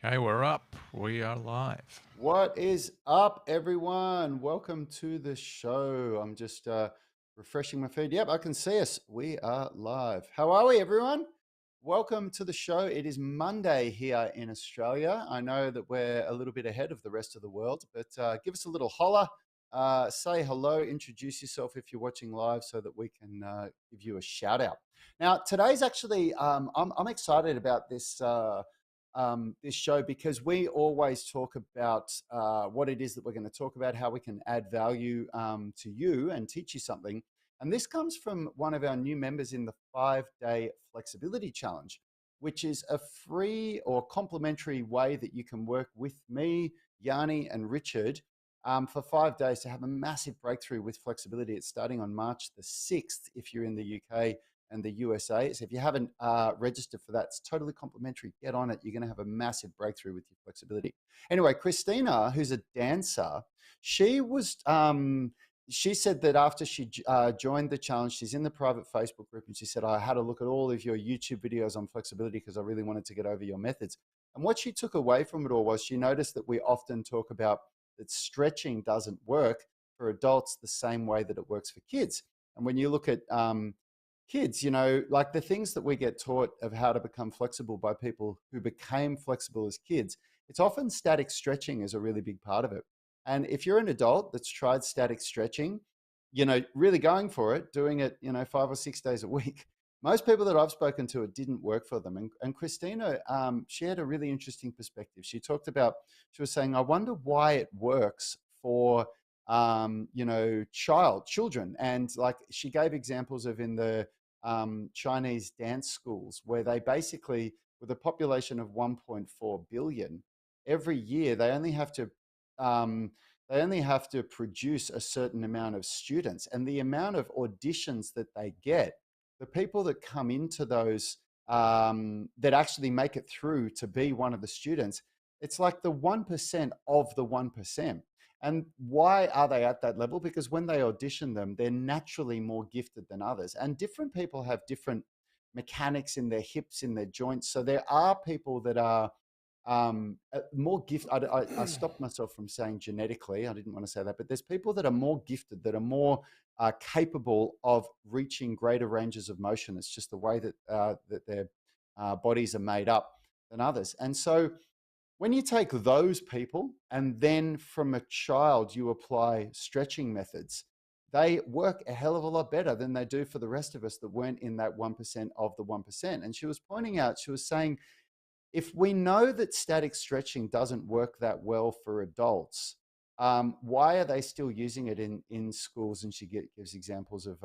Okay, we're up. We are live. What is up, everyone? Welcome to the show. I'm just refreshing my feed. Yep, I can see us. We are live. How are we, everyone? Welcome to the show. It is Monday here in Australia. I know that we're a little bit ahead of the rest of the world, but give us a little holler. Say hello, introduce yourself if you're watching live so that we can give you a shout out. Now, today's actually, I'm excited about this show because we always talk about what it is that we're going to talk about, how we can add value to you and teach you something. And this comes from one of our new members in the 5-day flexibility challenge, which is a free or complimentary way that you can work with me, Yanni, and Richard for 5 days to have a massive breakthrough with flexibility. It's starting on March the 6th if you're in the UK and the USA. So if you haven't registered for that, it's totally complimentary. Get on it. You're going to have a massive breakthrough with your flexibility. Anyway, Christina, who's a dancer, she was. She said that after she joined the challenge, she's in the private Facebook group, and she said, I had a look at all of your YouTube videos on flexibility because I really wanted to get over your methods. And what she took away from it all was she noticed that we often talk about that stretching doesn't work for adults the same way that it works for kids. And when you look at kids, like the things that we get taught of how to become flexible by people who became flexible as kids, it's often static stretching is a really big part of it. And if you're an adult that's tried static stretching, really going for it, doing it, 5 or 6 days a week, most people that I've spoken to, it didn't work for them. And Christina, she had a really interesting perspective. She was saying, I wonder why it works for children. And like she gave examples of in the Chinese dance schools where they basically, with a population of 1.4 billion, every year they only have to produce a certain amount of students, and the amount of auditions that they get, the people that come into those that actually make it through to be one of the students, it's like the 1% of the 1%. And why are they at that level? Because when they audition them, they're naturally more gifted than others. And different people have different mechanics in their hips, in their joints. So there are people that are more gifted. I stopped myself from saying genetically. I didn't want to say that. But there's people that are more gifted, that are more capable of reaching greater ranges of motion. It's just the way that their bodies are made up than others. And so when you take those people and then from a child you apply stretching methods, they work a hell of a lot better than they do for the rest of us that weren't in that 1% of the 1%. And she was pointing out, she was saying, if we know that static stretching doesn't work that well for adults, why are they still using it in schools? And she gives examples of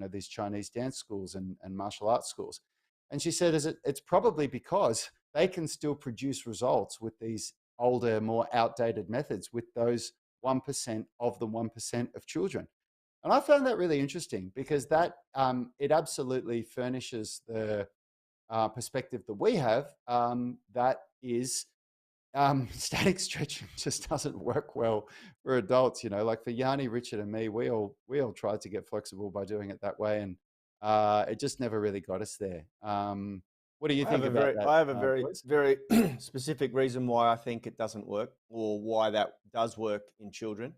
these Chinese dance schools and martial arts schools. And she said, it's probably because they can still produce results with these older, more outdated methods with those 1% of the 1% of children. And I found that really interesting because that it absolutely furnishes the perspective that we have, that is static stretching just doesn't work well for adults. Like for Yanni, Richard, and me, we all tried to get flexible by doing it that way, and it just never really got us there. What do you think about that, I have a very, boys? very specific reason why I think it doesn't work, or why that does work in children.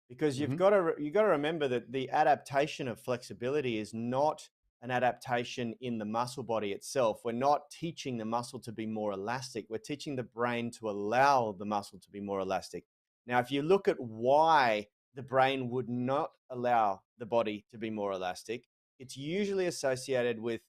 Because Mm-hmm. you've got to remember that the adaptation of flexibility is not an adaptation in the muscle body itself. We're not teaching the muscle to be more elastic. We're teaching the brain to allow the muscle to be more elastic. Now, if you look at why the brain would not allow the body to be more elastic, it's usually associated with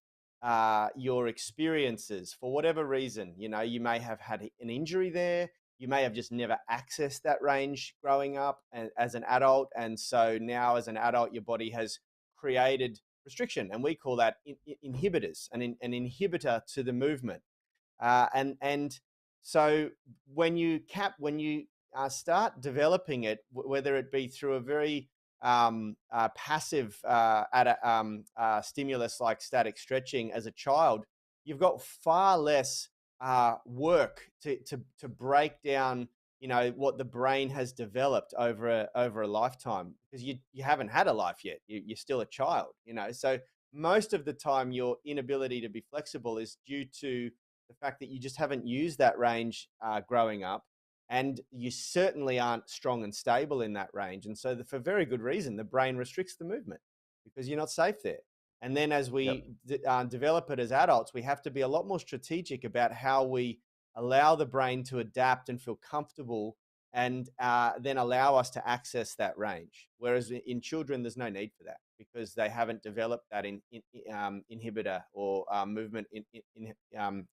your experiences. For whatever reason, you may have had an injury there. You may have just never accessed that range growing up as an adult. And so now as an adult, your body has created restriction. And we call that inhibitors, an inhibitor to the movement. And so when you start developing it, whether it be through a very passive stimulus like static stretching as a child, you've got far less work to break down, what the brain has developed over a lifetime, because you haven't had a life yet. You're still a child, So most of the time, your inability to be flexible is due to the fact that you just haven't used that range growing up, and you certainly aren't strong and stable in that range. And so, for very good reason, the brain restricts the movement because you're not safe there. And then, as Yep. we develop it as adults, we have to be a lot more strategic about how we allow the brain to adapt and feel comfortable, and then allow us to access that range. Whereas in children, there's no need for that because they haven't developed that inhibitor or movement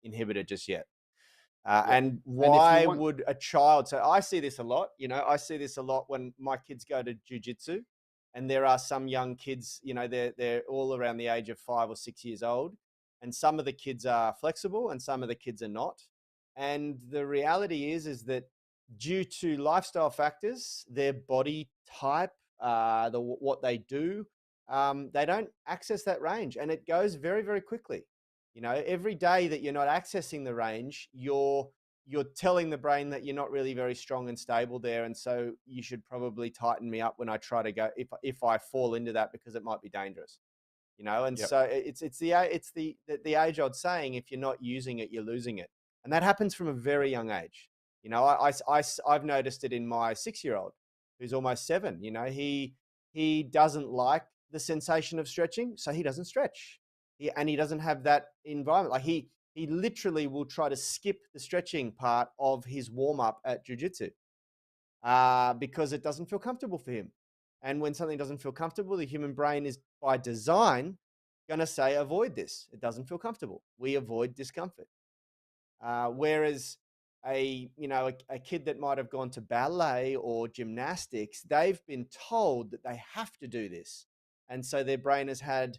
inhibitor just yet. Yep. And And if you why want, would a child? So I see this a lot. I see this a lot when my kids go to jujitsu, and there are some young kids. They're all around the age of 5 or 6 years old, and some of the kids are flexible, and some of the kids are not. And the reality is that due to lifestyle factors, their body type, what they do, they don't access that range, and it goes very, very quickly. Every day that you're not accessing the range, you're telling the brain that you're not really very strong and stable there, and so you should probably tighten me up when I try to go, if I fall into that, because it might be dangerous. And yep, so it's the age old saying, if you're not using it, you're losing it, and that happens from a very young age. I've noticed it in my 6-year-old, who's almost 7. He doesn't like the sensation of stretching, so he doesn't stretch. And he doesn't have that environment. Like he literally will try to skip the stretching part of his warm up at jujitsu because it doesn't feel comfortable for him. And when something doesn't feel comfortable, the human brain is by design going to say, avoid this. It doesn't feel comfortable. We avoid discomfort. Whereas a kid that might have gone to ballet or gymnastics, they've been told that they have to do this. And so their brain has had,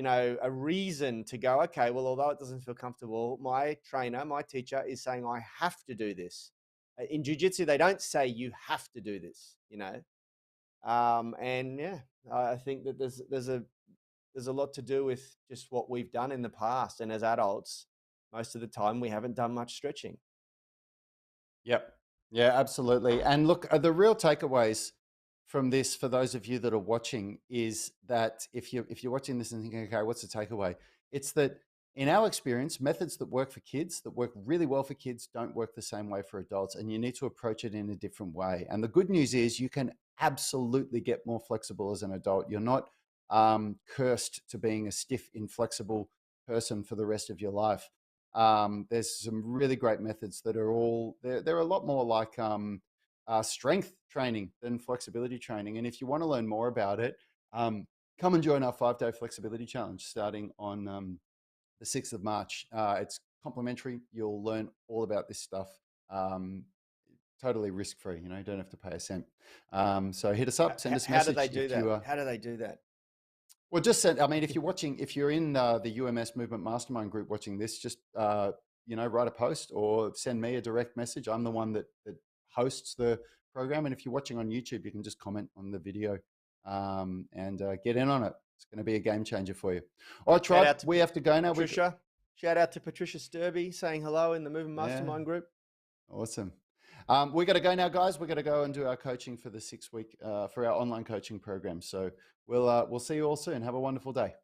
a reason to go, okay, well, although it doesn't feel comfortable, my trainer, my teacher is saying I have to do this. In jiu-jitsu, they don't say you have to do this. And yeah, I think that there's a lot to do with just what we've done in the past. And as adults, most of the time we haven't done much stretching. yep, yeah, absolutely. And look, the real takeaways from this for those of you that are watching is that if you're watching this and thinking, okay, what's the takeaway? It's that in our experience, methods that work for kids, that work really well for kids, don't work the same way for adults, and you need to approach it in a different way. And the good news is you can absolutely get more flexible as an adult. You're not cursed to being a stiff, inflexible person for the rest of your life. There's some really great methods that are all they're a lot more like strength training than flexibility training. And if you want to learn more about it, come and join our 5-day flexibility challenge starting on the 6th of March. It's complimentary. You'll learn all about this stuff. Totally risk-free. You don't have to pay a cent. So hit us up, send us a How do message. they do If that? you, How do they do that? well, just send, I mean, if you're in the UMS Movement Mastermind group watching this, just, write a post or send me a direct message. I'm the one that hosts the program. And if you're watching on YouTube, you can just comment on the video and get in on it. It's going to be a game changer for you. All right, Shout Tribe, out to we have to go now. Patricia. Shout out to Patricia Sturby saying hello in the Movement Yeah, Mastermind group. awesome. We got to go now, guys. We got to go and do our coaching for the 6-week for our online coaching program. So we'll see you all soon. Have a wonderful day.